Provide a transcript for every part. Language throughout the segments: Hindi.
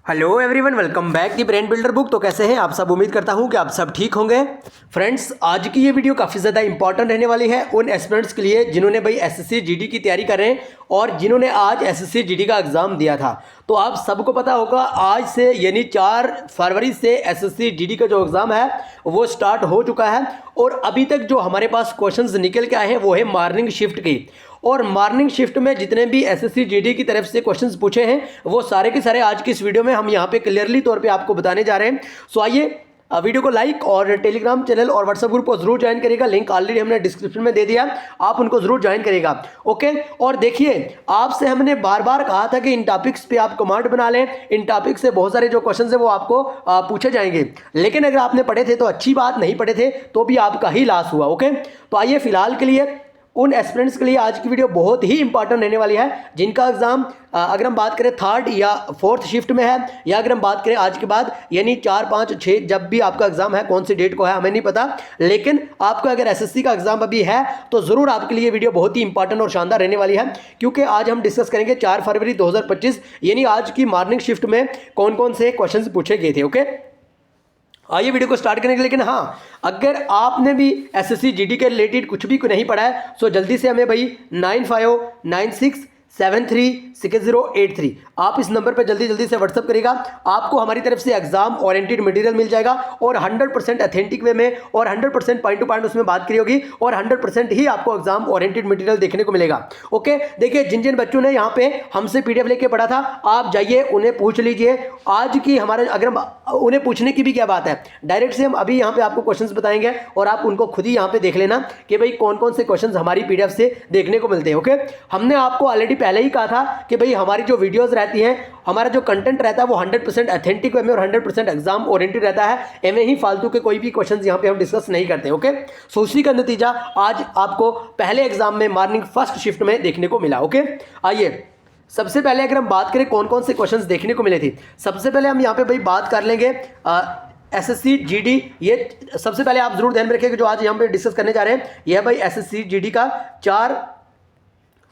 Hello everyone, welcome back the brain builder book. तो कैसे हैं आप सब? उम्मीद करता हूं कि आप सब ठीक होंगे। फ्रेंड्स, आज की ये वीडियो काफ़ी ज़्यादा इंपॉर्टेंट रहने वाली है उन एस्पिरेंट्स के लिए जिन्होंने भाई एसएससी जीडी की तैयारी कर रहे हैं और जिन्होंने आज एसएससी जीडी का एग्ज़ाम दिया था। तो आप सबको पता होगा आज से यानी 4 फरवरी से एसएससी जीडी का जो एग्ज़ाम है वो स्टार्ट हो चुका है और अभी तक जो हमारे पास क्वेश्चंस निकल के आए हैं वो है मॉर्निंग शिफ्ट की। और मॉर्निंग शिफ्ट में जितने भी एसएससी जीडी की तरफ से क्वेश्चंस पूछे हैं वो सारे के सारे आज की इस वीडियो में हम यहाँ पे क्लियरली तौर पे आपको बताने जा रहे हैं। सो आइए, वीडियो को लाइक और टेलीग्राम चैनल और व्हाट्सएप ग्रुप को जरूर ज्वाइन करिएगा। लिंक ऑलरेडी हमने डिस्क्रिप्शन में दे दिया, आप उनको जरूर ज्वाइन करिएगा। ओके, और देखिए आपसे हमने बार बार कहा था कि इन टॉपिक्स पे आप कमांड बना लें। इन टॉपिक से बहुत सारे जो क्वेश्चन है वो आपको पूछे जाएंगे, लेकिन अगर आपने पढ़े थे तो अच्छी बात, नहीं पढ़े थे तो भी आपका ही लॉस हुआ। ओके, तो आइए फिलहाल के लिए उन एस्पिरेंट्स के लिए आज की वीडियो बहुत ही इंपॉर्टेंट रहने वाली है जिनका एग्जाम अगर हम बात करें 3rd या 4th शिफ्ट में है, या अगर हम बात करें आज के बाद यानी 4, 5, 6 जब भी आपका एग्जाम है, कौन सी डेट को है हमें नहीं पता, लेकिन आपका अगर एसएससी का एग्जाम अभी है तो जरूर आपके लिए वीडियो बहुत ही इंपॉर्टेंट और शानदार रहने वाली है। क्योंकि आज हम डिस्कस करेंगे 4 फरवरी 2025 यानी आज की मॉर्निंग शिफ्ट में कौन कौन से क्वेश्चन पूछे गए थे। ओके, आइए वीडियो को स्टार्ट करेंगे। लेकिन हाँ, अगर आपने भी एसएससी जीडी के रिलेटेड कुछ भी नहीं पढ़ा है तो जल्दी से हमें भाई 9596736083 आप इस नंबर पर जल्दी से व्हाट्सअप करिएगा। आपको हमारी तरफ से एग्जाम ओरिएंटेड मटेरियल मिल जाएगा और 100% ऑथेंटिक वे में और 100% पॉइंट टू पॉइंट उसमें बात करी होगी और 100% ही आपको एग्जाम ओरिएंटेड मटेरियल देखने को मिलेगा। ओके, देखिए जिन जिन बच्चों ने यहाँ पे हमसे पीडीएफ लेके पढ़ा था आप जाइए उन्हें पूछ लीजिए। आज की हमारे अगर उन्हें पूछने की भी क्या बात है, डायरेक्ट से हम अभी यहाँ पे आपको क्वेश्चंस बताएंगे और आप उनको खुद ही यहाँ पे देख लेना कि भाई कौन कौन से क्वेश्चंस हमारी पीडीएफ से देखने को मिलते हैं। ओके, हमने आपको ऑलरेडी पहले ही कहा था कि भाई हमारी जो वीडियोस रहती हैं, हमारा जो कंटेंट रहता है वो 100% ऑथेंटिक वे में और 100% एग्जाम ओरिएंटेड रहता है। एवं ही फालतू के कोई भी क्वेश्चंस यहाँ पे हम डिस्कस नहीं करते। ओके, सो उसी का नतीजा आज आपको पहले एग्जाम में मॉर्निंग फर्स्ट शिफ्ट में देखने को मिला। ओके, आइए सबसे पहले अगर हम बात करें कौन कौन से क्वेश्चंस देखने को मिले थे, सबसे पहले हम यहाँ पे भाई बात कर लेंगे एसएससी जीडी। ये सबसे पहले आप जरूर ध्यान में रखिए कि जो आज यहाँ पे डिस्कस करने जा रहे हैं यह भाई एसएससी जीडी का 4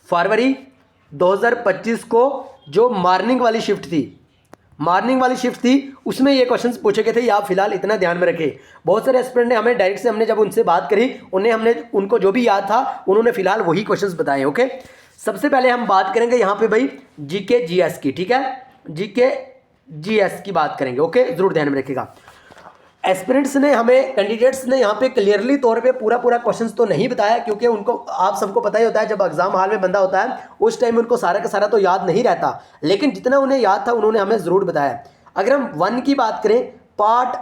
फरवरी 2025 को जो मॉर्निंग वाली शिफ्ट थी उसमें ये क्वेश्चंस पूछे गए थे। आप फिलहाल इतना ध्यान में रखें। बहुत सारे एस्पिरेंट ने हमें डायरेक्ट से हमने जब उनसे बात करी हमने उनको जो भी याद था उन्होंने फिलहाल वही क्वेश्चंस बताए। ओके, सबसे पहले हम बात करेंगे यहाँ पे भाई जीके जीएस की। ठीक है, जीके जीएस की बात करेंगे। ओके, जरूर ध्यान में रखिएगा। एस्पिरेंट्स ने हमें, कैंडिडेट्स ने यहाँ पे क्लियरली तौर पे पूरा क्वेश्चंस तो नहीं बताया क्योंकि उनको, आप सबको पता ही होता है जब एग्जाम हॉल में बंदा होता है उस टाइम उनको सारा का सारा तो याद नहीं रहता, लेकिन जितना उन्हें याद था उन्होंने हमें जरूर बताया। अगर हम 1 की बात करें, पार्ट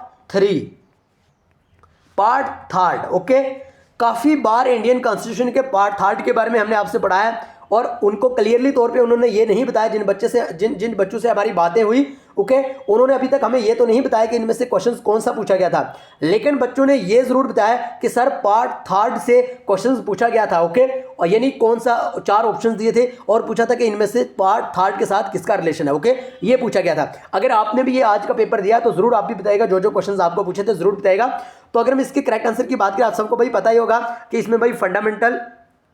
3 ओके, काफ़ी बार इंडियन कॉन्स्टिट्यूशन के पार्ट 3 के बारे में हमने आपसे पढ़ा है और उनको क्लियरली तौर पे उन्होंने ये नहीं बताया, जिन बच्चों से हमारी बातें हुई ओके, उन्होंने अभी तक हमें ये तो नहीं बताया कि इनमें से क्वेश्चंस कौन सा पूछा गया था, लेकिन बच्चों ने ये जरूर बताया कि सर पार्ट 3 से क्वेश्चंस पूछा गया था। ओके, और यानी कौन सा 4 ऑप्शंस दिए थे और पूछा था कि इनमें से पार्ट 3 के साथ किसका रिलेशन है। ओके, ये पूछा गया था। अगर आपने भी ये आज का पेपर दिया तो जरूर आप भी बताइएगा, जो जो क्वेश्चंस आपको पूछे थे जरूर बताइएगा। तो अगर हम इसके करेक्ट आंसर की बात करें, आप सबको भाई पता ही होगा कि इसमें भाई फंडामेंटल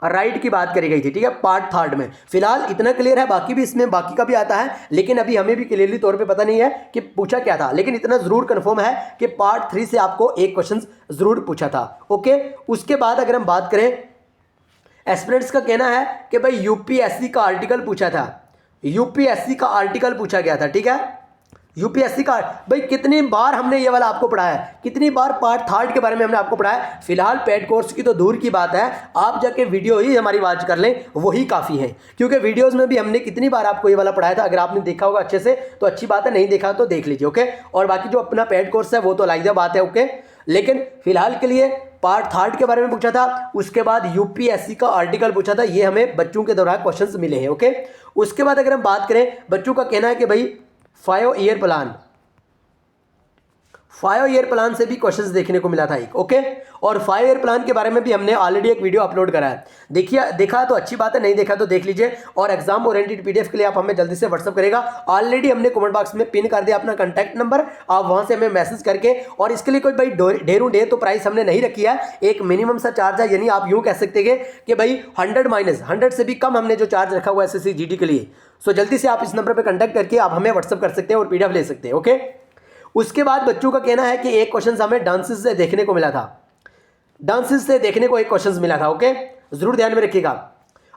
राइट की बात करी गई थी। ठीक है, पार्ट 3 में फिलहाल इतना क्लियर है, बाकी भी इसमें बाकी का भी आता है, लेकिन अभी हमें भी क्लियरली तौर पे पता नहीं है कि पूछा क्या था, लेकिन इतना जरूर कंफर्म है कि पार्ट 3 से आपको एक क्वेश्चन जरूर पूछा था। ओके, उसके बाद अगर हम बात करें, एस्पिरेंट्स का कहना है कि भाई यूपीएससी का आर्टिकल पूछा था, यूपीएससी का आर्टिकल पूछा गया था। ठीक है, यूपीएससी का भाई कितनी बार हमने ये वाला आपको पढ़ाया है, कितनी बार पार्ट 3 के बारे में हमने आपको पढ़ाया है। फिलहाल पेड कोर्स की तो दूर की बात है, आप जाके वीडियो ही हमारी वॉच कर लें, वही काफ़ी है, क्योंकि वीडियोस में भी हमने कितनी बार आपको ये वाला पढ़ाया था। अगर आपने देखा होगा अच्छे से तो अच्छी बात है, नहीं देखा तो देख लीजिए। ओके, और बाकी जो अपना पेड कोर्स है वो तो लाइक बात है। ओके, लेकिन फिलहाल के लिए पार्ट 3 के बारे में पूछा था, उसके बाद यूपीएससी का आर्टिकल पूछा था, ये हमें बच्चों के दौरान क्वेश्चंस मिले हैं। ओके, उसके बाद अगर हम बात करें, बच्चों का कहना है कि भाई 5 5 ईयर प्लान से भी क्वेश्चंस देखने को मिला था एक, ओके। और 5 ईयर प्लान के बारे में भी हमने ऑलरेडी एक वीडियो अपलोड करा है, देखिए देखा तो अच्छी बात है, नहीं देखा तो देख लीजिए। और एग्जाम ओरिएंटेड पीडीएफ के लिए आप हमें जल्दी से व्हाट्सअप करेगा, ऑलरेडी हमने कमेंट बॉक्स में पिन कर दिया अपना कॉन्टैक्ट नंबर, आप वहां से हमें मैसेज करके। और इसके लिए कोई भाई ढेरों ढेर तो प्राइस हमने नहीं रखी है, एक मिनिमम सा चार्ज है, यानी आप यूँ कह सकते हैं कि भाई 100 से भी कम हमने जो चार्ज रखा हुआ है एसएससी जीडी के लिए। सो जल्दी से आप इस नंबर पर कॉन्टैक्ट करके आप हमें व्हाट्सअप कर सकते हैं और पीडीएफ ले सकते हैं, ओके। उसके बाद बच्चों का कहना है कि एक क्वेश्चन हमें डांसेस से देखने को मिला था, डांसेस से देखने को एक क्वेश्चन मिला था, ओके। जरूर ध्यान में रखिएगा,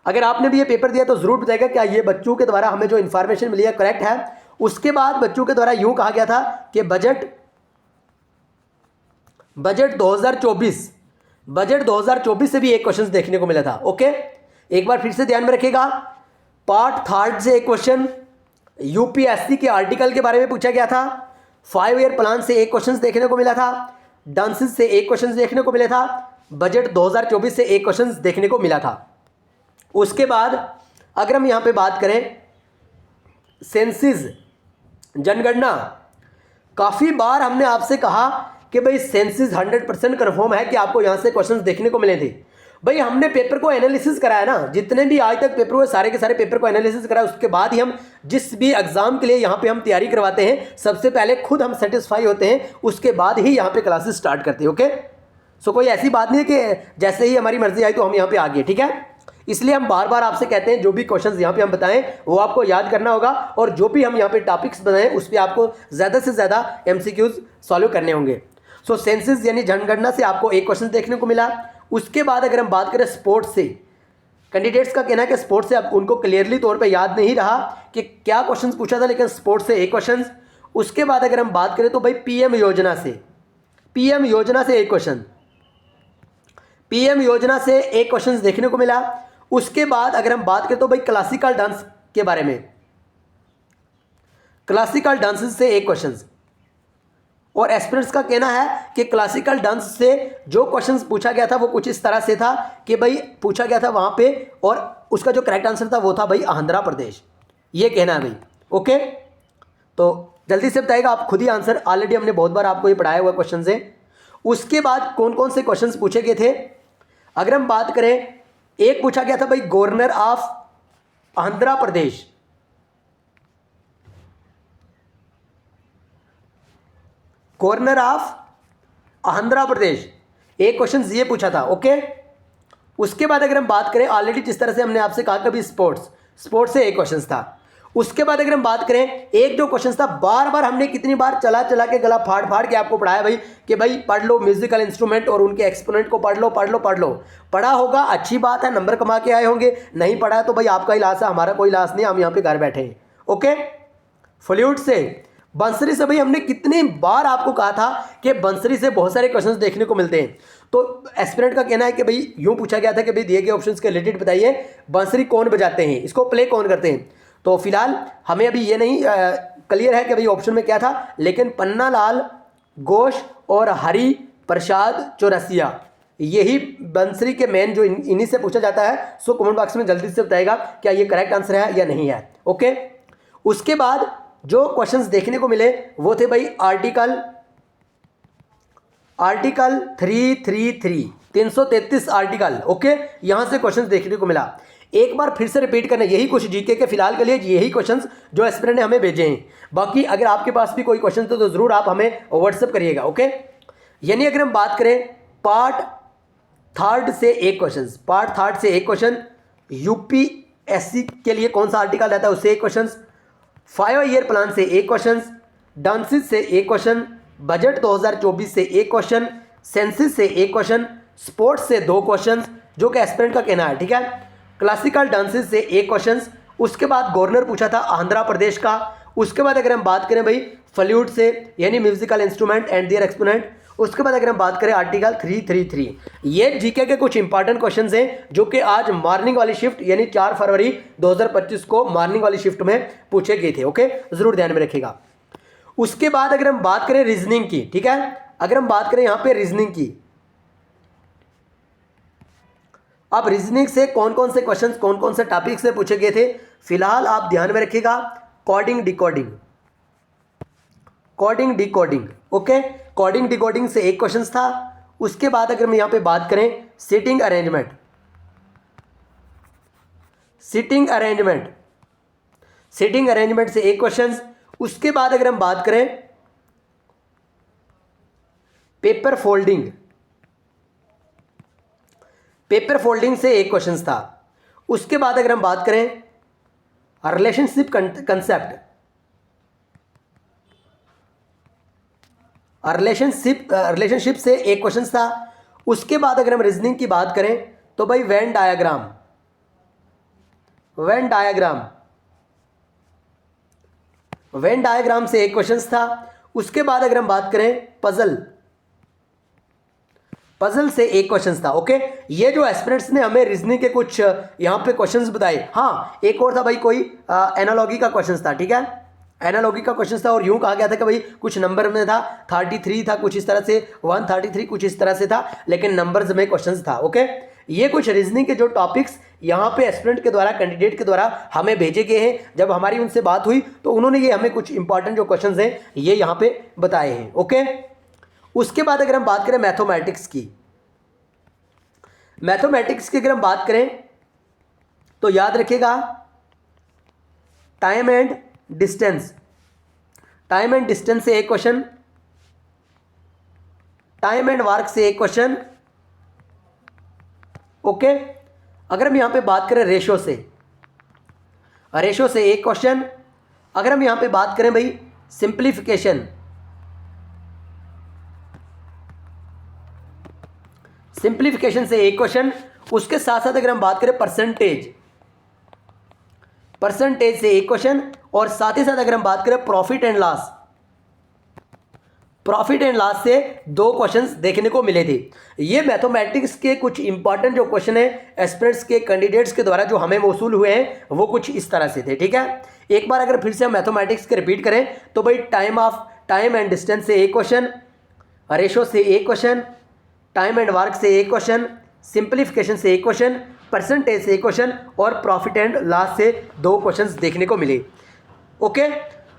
अगर आपने भी ये पेपर दिया तो जरूर बताएगा क्या ये बच्चों के द्वारा हमें जो इन्फॉर्मेशन मिली है करेक्ट है। उसके बाद बच्चों के द्वारा यूं कहा गया था कि बजट 2024 से भी एक क्वेश्चन देखने को मिला था, ओके। एक बार फिर से ध्यान में रखिएगा, पार्ट 3 से एक क्वेश्चन यूपीएससी के आर्टिकल के बारे में पूछा गया था, 5 ईयर प्लान से एक क्वेश्चन देखने को मिला था, डांसेस से एक क्वेश्चन देखने को मिला था, बजट 2024 से एक क्वेश्चन देखने को मिला था। उसके बाद अगर हम यहां पे बात करें सेंसिस जनगणना, काफ़ी बार हमने आपसे कहा कि भाई सेंसिस 100% कन्फर्म है कि आपको यहां से क्वेश्चंस देखने को मिले थे। भाई हमने पेपर को एनालिसिस कराया ना, जितने भी आज तक पेपर हुए सारे के सारे पेपर को एनालिसिस कराया, उसके बाद ही हम जिस भी एग्जाम के लिए यहाँ पे हम तैयारी करवाते हैं, सबसे पहले खुद हम सेटिस्फाई होते हैं, उसके बाद ही यहाँ पे क्लासेस स्टार्ट करते हैं, ओके। सो कोई ऐसी बात नहीं है कि जैसे ही हमारी मर्जी आई तो हम यहाँ पे आ गए, ठीक है। इसलिए हम बार बार आपसे कहते हैं जो भी क्वेश्चन यहाँ पे हम बताएं वो आपको याद करना होगा, और जो भी हम यहाँ पे टॉपिक्स बनाएं उस पर आपको ज़्यादा से ज़्यादा MCQs सॉल्व करने होंगे। सो सेंसिस यानी जनगणना से आपको एक क्वेश्चन देखने को मिला। उसके बाद अगर हम बात करें स्पोर्ट्स से, कैंडिडेट्स का कहना है कि स्पोर्ट्स से अब उनको क्लियरली तौर पे याद नहीं रहा कि क्या क्वेश्चन पूछा था, लेकिन स्पोर्ट्स से एक क्वेश्चन। उसके बाद अगर हम बात करें तो भाई पीएम योजना से एक क्वेश्चन, पीएम योजना से एक क्वेश्चन देखने को मिला। उसके बाद अगर हम बात करें तो भाई क्लासिकल डांस के बारे में, क्लासिकल डांस से एक क्वेश्चन। और एस्पिरेंट्स का कहना है कि क्लासिकल डांस से जो क्वेश्चंस पूछा गया था वो कुछ इस तरह से था कि भाई पूछा गया था वहाँ पे, और उसका जो करेक्ट आंसर था वो था भाई आंध्र प्रदेश, ये कहना है भाई, ओके। तो जल्दी से बताइएगा, आप खुद ही आंसर, ऑलरेडी हमने बहुत बार आपको ये पढ़ाया हुआ क्वेश्चन से। उसके बाद कौन कौन से क्वेश्चन पूछे गए थे, अगर हम बात करें, एक पूछा गया था भाई governor of Andhra Pradesh, governor of Andhra Pradesh, एक क्वेश्चन ये पूछा था, ओके। उसके बाद अगर हम बात करें, ऑलरेडी जिस तरह से हमने आपसे कहा कभी स्पोर्ट्स से एक क्वेश्चन था। उसके बाद अगर हम बात करें, एक जो क्वेश्चन था बार बार हमने कितनी बार चला के गला फाड़ के आपको पढ़ाया भाई कि भाई पढ़ लो म्यूजिकल इंस्ट्रूमेंट और उनके एक्सपोनेंट को पढ़ लो। पढ़ा होगा अच्छी बात है, नंबर कमा के आए होंगे, नहीं पढ़ा तो भाई आपका ही लॉस है, हमारा कोई लॉस नहीं, हम यहाँ पे घर बैठे हैं, ओके। फ्लूट से, बंसरी से भाई हमने कितनी बार आपको कहा था कि बंसरी से बहुत सारे क्वेश्चंस देखने को मिलते हैं। तो एस्पिरेंट का कहना है कि भाई यूं पूछा गया था कि भाई दिए गए ऑप्शंस के रिलेटेड बताइए, बंसरी कौन बजाते हैं, इसको प्ले कौन करते हैं। तो फिलहाल हमें अभी ये नहीं क्लियर है कि भाई ऑप्शन में क्या था, लेकिन पन्नालाल घोष और हरि प्रसाद चौरसिया, यही बंसरी के मेन जो इन्हीं से पूछा जाता है। सो कमेंट बॉक्स में जल्दी से बताएगा क्या ये करेक्ट आंसर है या नहीं है, ओके। उसके बाद जो क्वेश्चंस देखने को मिले वो थे भाई आर्टिकल 333 आर्टिकल, ओके। यहां से क्वेश्चंस देखने को मिला। एक बार फिर से रिपीट करना, यही कुछ जीके के फिलहाल के लिए यही क्वेश्चंस जो एस्पिरेंट ने हमें भेजे हैं। बाकी अगर आपके पास भी कोई क्वेश्चन तो जरूर आप हमें व्हाट्सएप करिएगा, ओके। यानी अगर हम बात करें पार्ट 3 से एक क्वेश्चन, यूपीएससी के लिए कौन सा आर्टिकल रहता है उससे एक क्वेश्चन, 5 ईयर प्लान से एक क्वेश्चन, डांसिस से एक क्वेश्चन, बजट 2024 से एक क्वेश्चन, सेंसिस से एक क्वेश्चन, स्पोर्ट्स से 2 क्वेश्चन, जो कि एस्पिरेंट का कहना है, ठीक है। क्लासिकल डांसिस से एक क्वेश्चन। उसके बाद गवर्नर पूछा था आंध्र प्रदेश का। उसके बाद अगर हम बात करें भाई फ्लूट से यानी musical instrument and their exponent. उसके बाद अगर हम बात करें आर्टिकल 333, ये जीके के कुछ इंपॉर्टेंट क्वेश्चंस हैं जो कि आज मॉर्निंग वाली शिफ्ट यानी 4 फरवरी 2025 को मॉर्निंग वाली शिफ्ट में पूछे गए थे, ओके। जरूर ध्यान में रखिएगा। उसके बाद अगर हम बात करें रीजनिंग की, ठीक है, अगर हम बात करें यहां पे रीजनिंग की, अब रीजनिंग से कौन कौन से क्वेश्चंस कौन कौन से टॉपिक से पूछे गए थे, फिलहाल आप ध्यान में रखिएगा। Coding decoding, coding decoding. Okay, coding decoding से एक क्वेश्चन था। उसके बाद अगर हम यहाँ पे बात करें sitting arrangement, sitting arrangement, sitting arrangement से एक क्वेश्चन। उसके बाद अगर हम बात करें पेपर फोल्डिंग, पेपर फोल्डिंग से एक क्वेश्चन था। उसके बाद अगर हम बात करें रिलेशनशिप कंसेप्ट, रिलेशनशिप से एक क्वेश्चन था। उसके बाद अगर हम रीजनिंग की बात करें तो भाई Venn diagram, Venn diagram, Venn diagram से एक क्वेश्चन था। उसके बाद अगर हम बात करें पजल, पजल से एक क्वेश्चन था। ओके, ये जो एस्पिरेंट्स ने हमें रीजनिंग के कुछ यहाँ पे क्वेश्चंस बताए। हाँ, एक और था भाई कोई एनालॉगी का क्वेश्चन था। ठीक है, एनालॉगी का क्वेश्चन था और यूं कहा गया था कि भाई कुछ नंबर में था 33 था, कुछ इस तरह से 133 कुछ इस तरह से था, लेकिन नंबर्स में क्वेश्चन था। ओके, ये कुछ रीजनिंग के जो टॉपिक्स यहाँ पे एस्पिरेंट के द्वारा, कैंडिडेट के द्वारा हमें भेजे गए हैं। जब हमारी उनसे बात हुई तो उन्होंने ये हमें कुछ इंपॉर्टेंट जो क्वेश्चन हैं ये यहाँ पे बताए हैं। ओके, उसके बाद अगर हम बात करें मैथमेटिक्स की, मैथमेटिक्स की अगर हम बात करें तो याद रखिएगा time and distance, time and distance से एक क्वेश्चन, टाइम एंड वर्क से एक क्वेश्चन। ओके, अगर हम यहां पे बात करें रेशो से, रेशो से एक क्वेश्चन। अगर हम यहां पे बात करें भाई सिंप्लीफिकेशन, सिंप्लीफिकेशन से एक क्वेश्चन। उसके साथ साथ अगर हम बात करें परसेंटेज, परसेंटेज से एक क्वेश्चन। और साथ ही साथ अगर हम बात करें profit and loss, profit and loss से दो क्वेश्चंस देखने को मिले थे। ये मैथमेटिक्स के कुछ इंपॉर्टेंट जो क्वेश्चन है एस्पिरेंट्स के, कैंडिडेट्स के द्वारा जो हमें मौसूल हुए हैं वो कुछ इस तरह से थे। ठीक है, एक बार अगर फिर से हम मैथमेटिक्स के रिपीट करें तो भाई टाइम एंड डिस्टेंस से एक क्वेश्चन, रेशो से एक क्वेश्चन, टाइम एंड वर्क से एक क्वेश्चन, सिंप्लीफिकेशन से एक क्वेश्चन, परसेंटेज से एक क्वेश्चन और प्रॉफिट एंड लॉस से दो क्वेश्चंस देखने को मिले। ओके,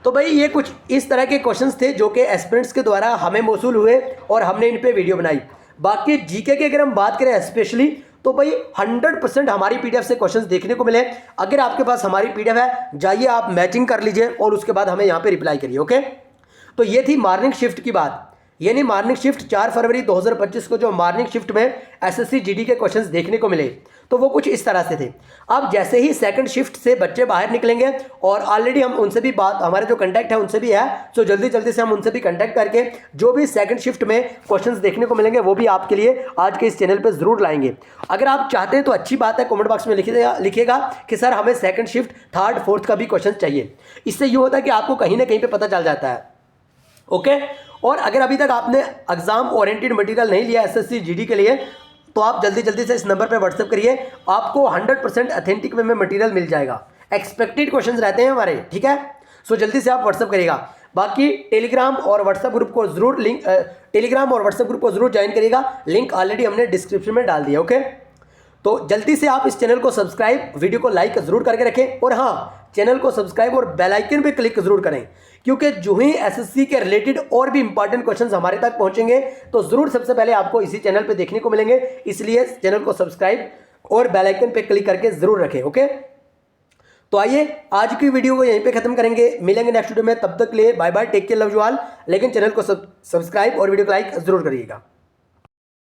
तो भाई ये कुछ इस तरह के क्वेश्चंस थे जो कि एस्पिरेंट्स के द्वारा हमें मौसूल हुए और हमने इन पे वीडियो बनाई। बाकी जीके की अगर हम बात करें स्पेशली तो भाई 100% हमारी पीडीएफ से क्वेश्चंस देखने को मिले। अगर आपके पास हमारी पीडीएफ है, जाइए आप मैचिंग कर लीजिए और उसके बाद हमें यहाँ पे रिप्लाई करिए। ओके, तो ये थी मॉर्निंग शिफ्ट की बात, यानी मॉर्निंग शिफ्ट 4 फरवरी 2025 को जो मॉर्निंग शिफ्ट में एसएससी जीडी के क्वेश्चंस देखने को मिले तो वो कुछ इस तरह से थे। अब जैसे ही सेकंड शिफ्ट से बच्चे बाहर निकलेंगे और ऑलरेडी हम उनसे भी बात, हमारे जो कांटेक्ट है उनसे भी है, तो जल्दी जल्दी से हम उनसे भी कांटेक्ट करके जो भी सेकंड शिफ्ट में क्वेश्चंस देखने को मिलेंगे वो भी आपके लिए आज के इस चैनल पर जरूर लाएंगे। अगर आप चाहते हैं तो अच्छी बात है, कॉमेंट बॉक्स में लिखिएगा कि सर हमें सेकंड शिफ्ट, थर्ड, फोर्थ का भी क्वेश्चन चाहिए। इससे ये होता है कि आपको कहीं ना कहीं पर पता चल जाता है। ओके, और अगर अभी तक आपने एग्जाम ओरिएंटेड मटेरियल नहीं लिया एसएससी जीडी के लिए तो आप जल्दी जल्दी से इस नंबर पे व्हाट्सएप करिए, आपको 100% ऑथेंटिक वे में मटेरियल मिल जाएगा। एक्सपेक्टेड क्वेश्चंस रहते हैं हमारे, ठीक है। सो जल्दी से आप व्हाट्सएप करिएगा। बाकी टेलीग्राम और व्हाट्सएप ग्रुप को जरूर ज्वाइन करिएगा, लिंक ऑलरेडी हमने डिस्क्रिप्शन में डाल दिया। ओके, तो जल्दी से आप इस चैनल को सब्सक्राइब, वीडियो को लाइक जरूर करके रखें और हाँ, चैनल को सब्सक्राइब और बेल आइकन पे क्लिक जरूर करें, क्योंकि जो ही एसएससी के रिलेटेड और भी इंपॉर्टेंट क्वेश्चंस हमारे तक पहुंचेंगे तो जरूर सबसे पहले आपको इसी चैनल पे देखने को मिलेंगे। इसलिए चैनल को सब्सक्राइब और बेल आइकन पे क्लिक करके जरूर रखें। ओके, तो आइए आज की वीडियो को यहीं पे खत्म करेंगे, मिलेंगे नेक्स्ट वीडियो में। तब तक के लिए bye bye, take care, love you all. लेकिन चैनल को सब्सक्राइब और वीडियो को लाइक जरूर करिएगा।